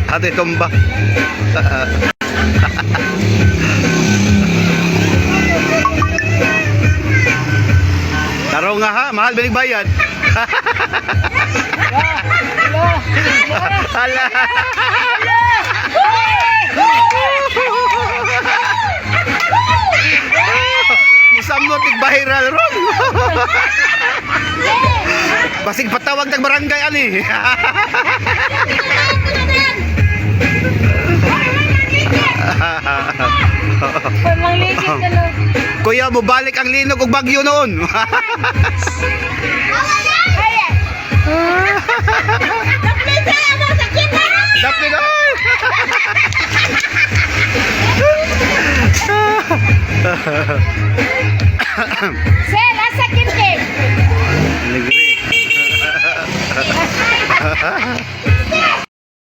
Ate tumba. Taro nga ha, mahal binig bayad. Hala. Musamot viral ron. Basig patawag ng barangay ani. Kuya, mo balik ang linog ug bagyo noon. Dapit ay. Sir, asa kintig? Negeri.